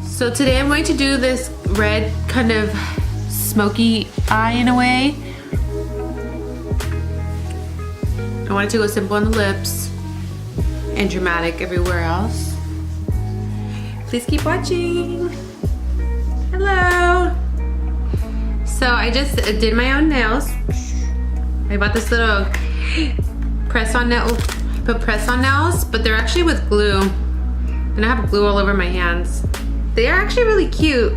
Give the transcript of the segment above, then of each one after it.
So today I'm going to do this red kind of smoky eye in a way. I wanted to go simple on the lips and dramatic everywhere else. Please keep watching. Hello. So I just did my own nails. I bought this little press-on nail, put press-on nails, but they're actually with glue. And I have glue all over my hands. They are actually really cute.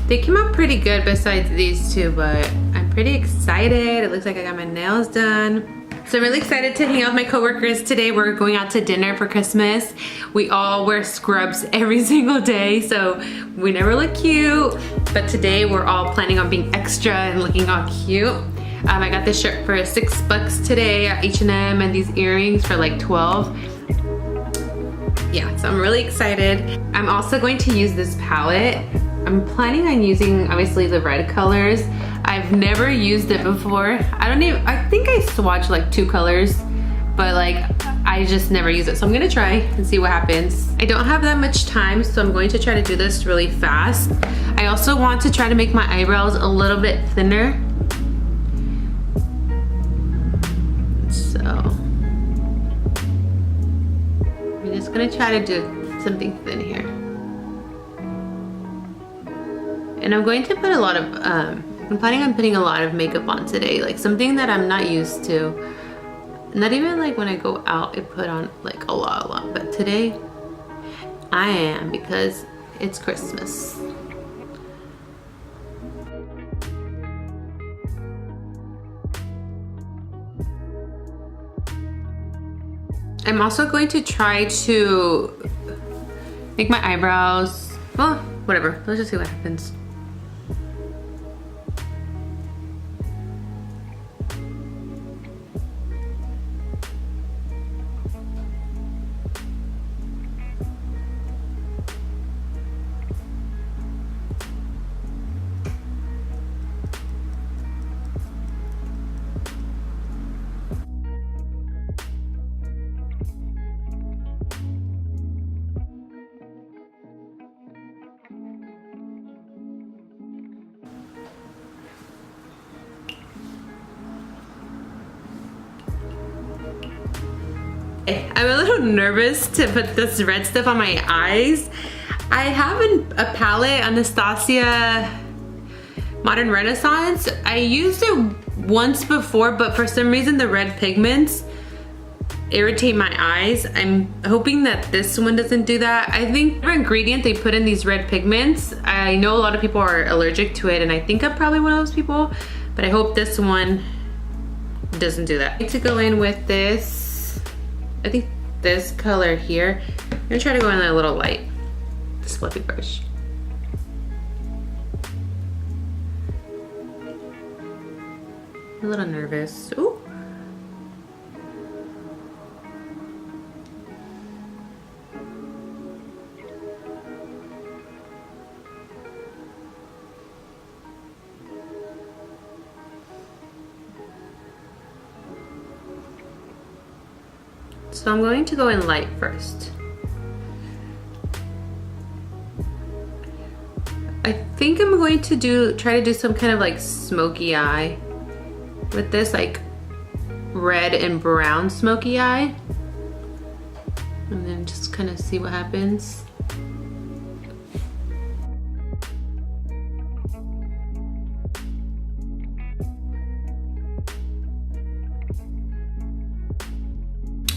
They came out pretty good besides these two, but I'm pretty excited. It looks like I got my nails done. So I'm really excited to hang out with my coworkers today. We're going out to dinner for Christmas. We all wear scrubs every single day, so we never look cute. But today we're all planning on being extra and looking all cute. I got this shirt for $6 today at H&M and these earrings for like 12. Yeah, so I'm really excited. I'm also going to use this palette. I'm planning on using obviously the red colors. I've never used it before. I think I swatched like 2 colors, but like I just never use it. So I'm gonna try and see what happens. I don't have that much time, so I'm going to try to do this really fast. I also want to try to make my eyebrows a little bit thinner. So I'm just gonna try to do something thin here. And I'm going to put a lot of, I'm planning on putting a lot of makeup on today, like something that I'm not used to. Not even like when I go out, I put on like a lot, but today I am because it's Christmas. I'm also going to try to make my eyebrows, well, whatever, let's just see what happens. I'm a little nervous to put this red stuff on my eyes. I have a palette, Anastasia Modern Renaissance. I used it once before, but for some reason the red pigments irritate my eyes. I'm hoping that this one doesn't do that. I think the ingredient they put in these red pigments, I know a lot of people are allergic to it, and I think I'm probably one of those people, but I hope this one doesn't do that. I need to go in with this, I think this color here. I'm gonna try to go in a little light, this fluffy brush. I'm a little nervous. Ooh. So I'm going to go in light first. I think I'm going to try to do some kind of like smoky eye with this, like red and brown smoky eye. And then just kind of see what happens.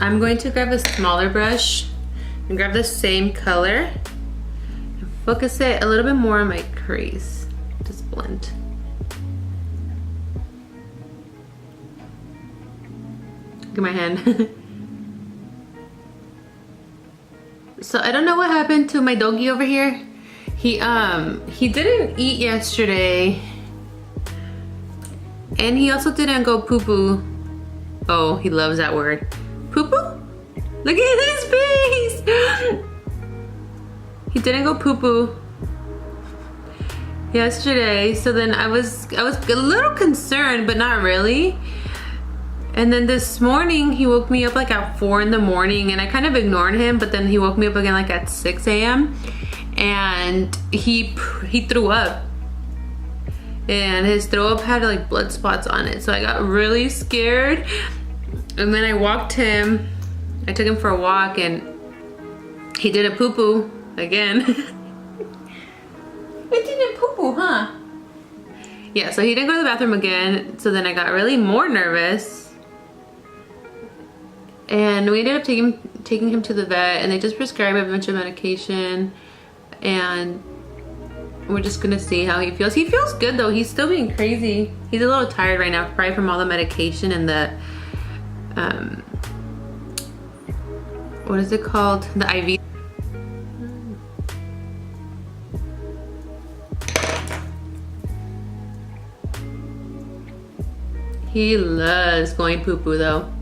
I'm going to grab a smaller brush and grab the same color and focus it a little bit more on my crease. Just blend. Look at my hand. So I don't know what happened to my doggy over here. He didn't eat yesterday, and he also didn't go poo-poo. Oh, he loves that word. Poo-poo? Look at his face! He didn't go poo-poo yesterday, so then I was a little concerned, but not really. And then this morning he woke me up like at 4 in the morning, and I kind of ignored him, but then he woke me up again like at 6 a.m. and he threw up, and his throw up had like blood spots on it. So I got really scared, and then I walked him. I took him for a walk, and he did a poo-poo again. It didn't poo-poo, huh? Yeah, so he didn't go to the bathroom again. So then I got really more nervous. And we ended up taking him to the vet, and they just prescribed a bunch of medication, and we're just gonna see how he feels. He feels good though. He's still being crazy. He's a little tired right now, probably from all the medication and the what is it called? The IV. He loves going poo-poo though.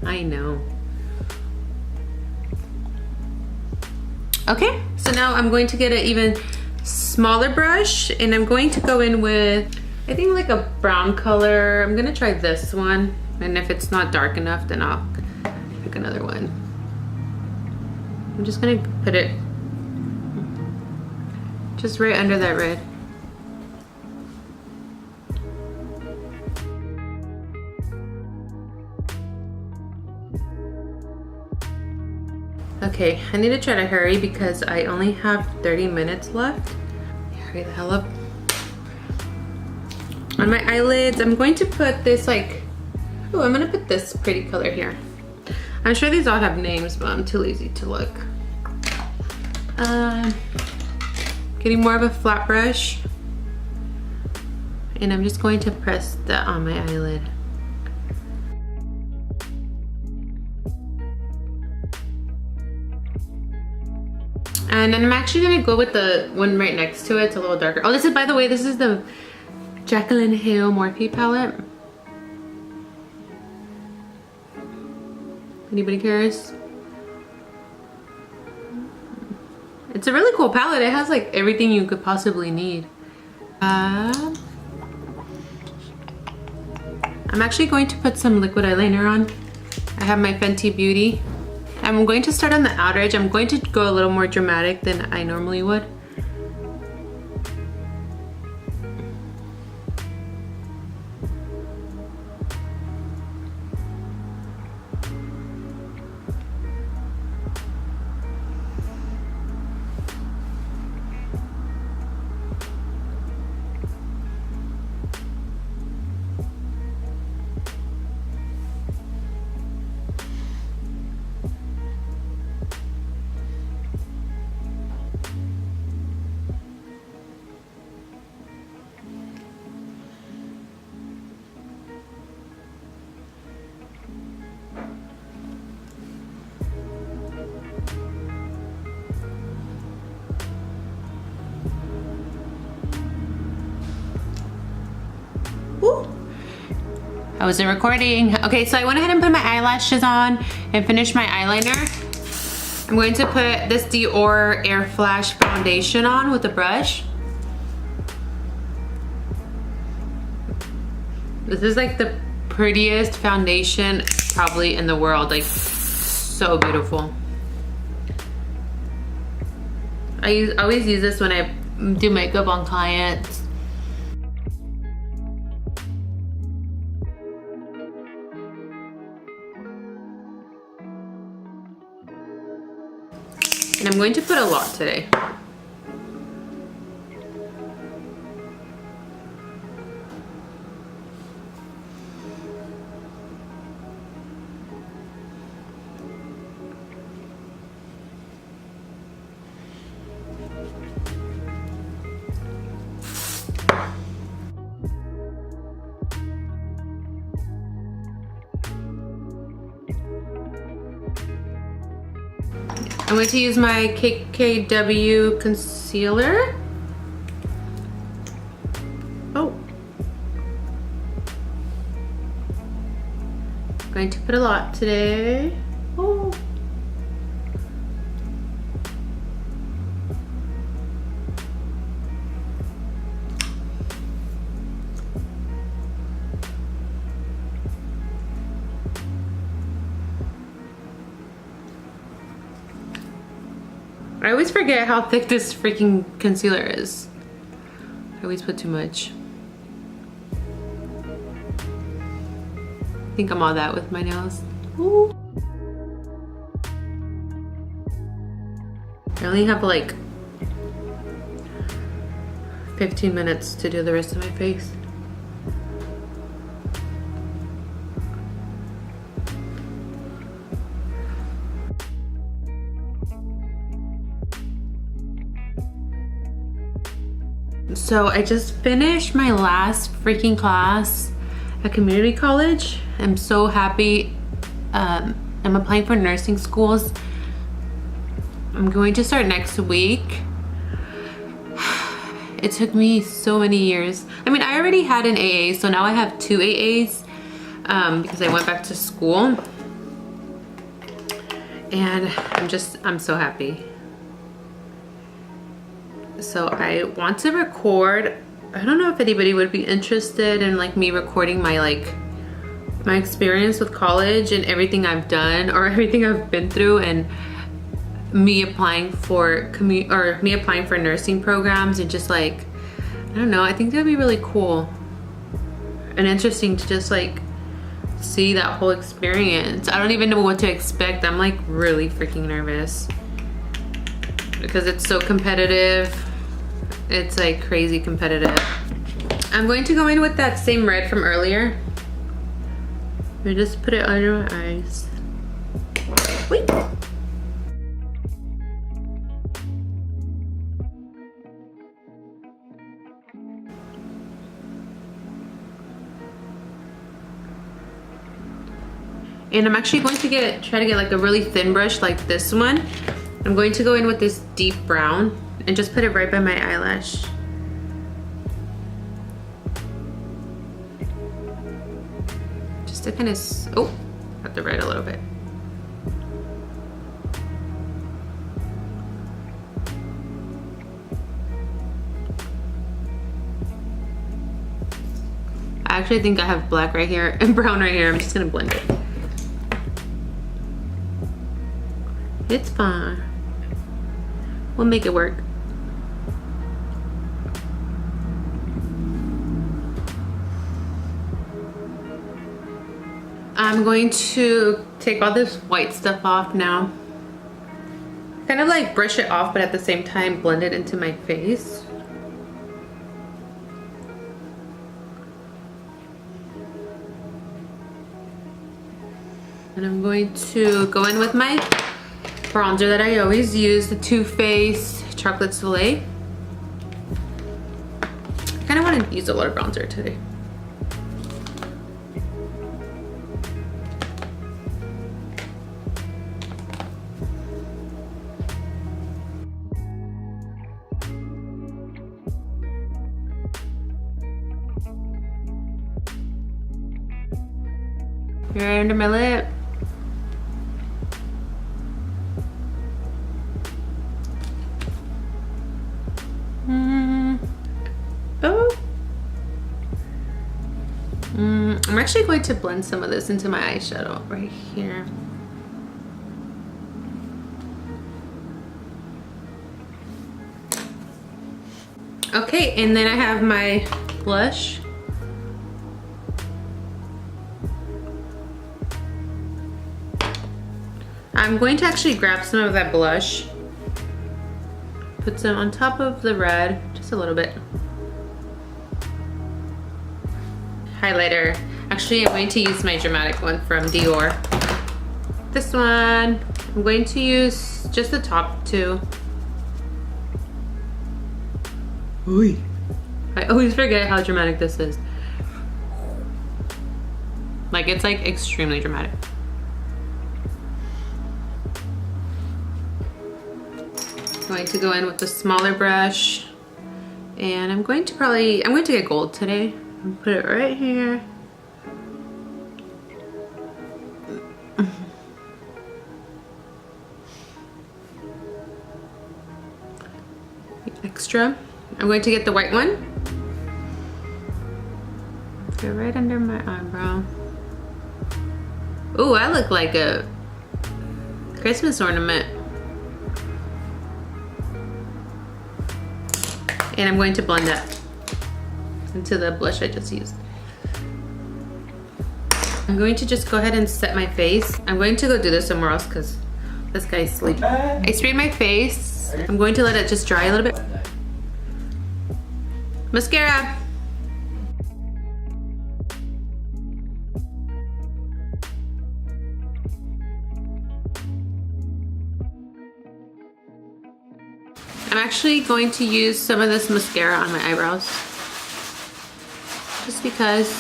I know. Okay, so now I'm going to get an even smaller brush, and I'm going to go in with, I think like a brown color. I'm gonna try this one, and if it's not dark enough, then I'll pick another one. I'm just gonna put it just right under that red. Okay, I need to try to hurry because I only have 30 minutes left. Hurry the hell up. On my eyelids, I'm going to put this like, oh, I'm gonna put this pretty color here. I'm sure these all have names, but I'm too lazy to look. Getting more of a flat brush, and I'm just going to press that on my eyelid. And then I'm actually gonna go with the one right next to it. It's a little darker. Oh, this is, by the way, this is the Jaclyn Hill Morphe palette. Anybody cares? It's a really cool palette. It has like everything you could possibly need. I'm actually going to put some liquid eyeliner on. I have my Fenty Beauty. I'm going to start on the outer edge. I'm going to go a little more dramatic than I normally would. I wasn't recording. Okay, so I went ahead and put my eyelashes on and finished my eyeliner. I'm going to put this Dior Airflash foundation on with a brush. This is like the prettiest foundation probably in the world. Like, so beautiful. I always use this when I do makeup on clients. And I'm going to put a lot today. I'm going to use my KKW concealer. Oh. I'm going to put a lot today. Oh. I always forget how thick this freaking concealer is. I always put too much. I think I'm all that with my nails. Ooh. I only have like 15 minutes to do the rest of my face. So I just finished my last freaking class at community college. I'm so happy. I'm applying for nursing schools. I'm going to start next week. It took me so many years. I mean, I already had an AA, so now I have 2 AAs because I went back to school. And I'm so happy. So I want to record. I don't know if anybody would be interested in like me recording my my experience with college and everything I've done or everything I've been through, and me applying for nursing programs, and just like, I don't know, I think that'd be really cool and interesting to just like see that whole experience. I don't even know what to expect. I'm like really freaking nervous because it's so competitive. It's like crazy competitive. I'm going to go in with that same red from earlier. I just put it under my eyes. Wait. And I'm actually going to try to get like a really thin brush like this one. I'm going to go in with this deep brown and just put it right by my eyelash. Just to kind of, oh, have to red a little bit. I actually think I have black right here and brown right here. I'm just gonna blend it. It's fine. We'll make it work. I'm going to take all this white stuff off now. Kind of like brush it off, but at the same time blend it into my face. And I'm going to go in with my bronzer that I always use, the Too Faced Chocolate Soleil. I kind of want to use a lot of bronzer today. Right under my lip. Oh. I'm actually going to blend some of this into my eyeshadow right here. Okay, and then I have my blush. I'm going to actually grab some of that blush, put some on top of the red, just a little bit. Highlighter. Actually, I'm going to use my dramatic one from Dior. This one. I'm going to use just the top two. Ooh. I always forget how dramatic this is. Like, it's like extremely dramatic. I'm going to go in with the smaller brush, and I'm going to get gold today and put it right here. Extra. I'm going to get the white one. Go right under my eyebrow. Ooh, I look like a Christmas ornament. And I'm going to blend that into the blush I just used. I'm going to just go ahead and set my face. I'm going to go do this somewhere else because this guy's sleeping. I sprayed my face. I'm going to let it just dry a little bit. Mascara. I'm actually going to use some of this mascara on my eyebrows. Just because.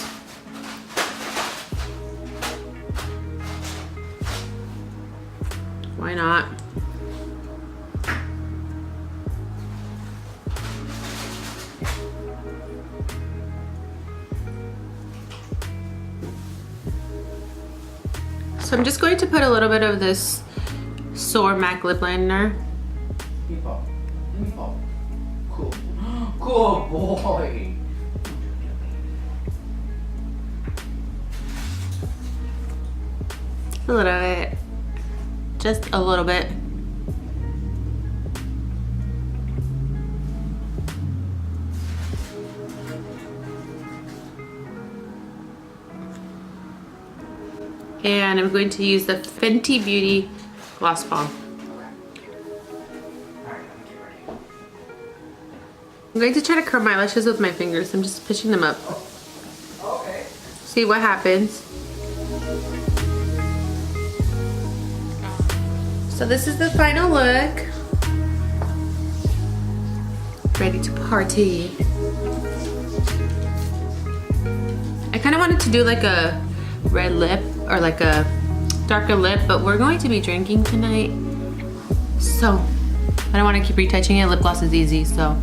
Why not? So I'm just going to put a little bit of this Soar MAC lip liner. Cool. Cool boy. A little bit. Just a little bit. And I'm going to use the Fenty Beauty Gloss Balm. I'm going to try to curl my lashes with my fingers. I'm just pushing them up. Okay. See what happens. So this is the final look. Ready to party. I kind of wanted to do like a red lip or like a darker lip, but we're going to be drinking tonight. So I don't want to keep retouching it. Lip gloss is easy, so